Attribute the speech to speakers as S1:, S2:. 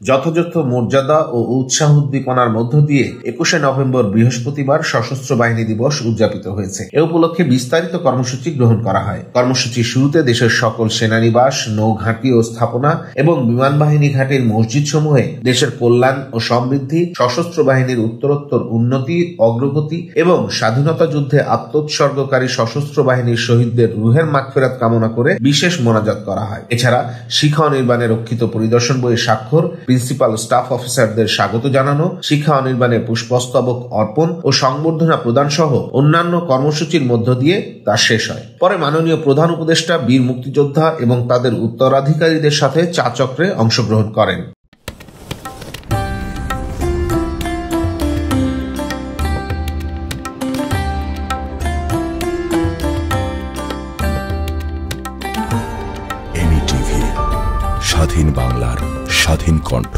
S1: যথাযথ মর্যাদা ও উৎসাহ উদ্দীপনার মধ্য দিয়ে ২১শে নভেম্বর বৃহস্পতিবার সশস্ত্র বাহিনী দিবস উদযাপিত হয়েছে। এ উপলক্ষে বিস্তারিত কর্মসূচি গ্রহণ করা হয়। কর্মসূচির শুরুতে দেশের সকল সেনানিবাস, নৌঘাঁটি ও স্থাপনা এবং বিমান বাহিনী ঘাটির মসজিদ সমূহে দেশের কল্যাণ ও সমৃদ্ধি, সশস্ত্র বাহিনীর উত্তরোত্তর উন্নতি, অগ্রগতি এবং স্বাধীনতা যুদ্ধে আত্মোৎসর্গকারী সশস্ত্র বাহিনীর শহীদদের রুহের মাগফিরাত কামনা করে বিশেষ মোনাজাত করা হয়। এছাড়া শিক্ষা অনির্বাণে রক্ষিত পরিদর্শন বইয়ে স্বাক্ষর, প্রিন্সিপাল স্টাফ অফিসারদের স্বাগত জানানো, শিক্ষা অনির্বাণে পুষ্পস্তবক অর্পণ ও সংবর্ধনা প্রদান সহ অন্যান্য কর্মসূচির মধ্য দিয়ে তা শেষ হয়। পরে মাননীয় প্রধান উপদেষ্টা বীর মুক্তিযোদ্ধা এবং তাদের উত্তরাধিকারীদের সাথে চা চক্রে অংশগ্রহণ করেন।
S2: স্বাধীন বাংলার স্বাধীন কণ্ঠ।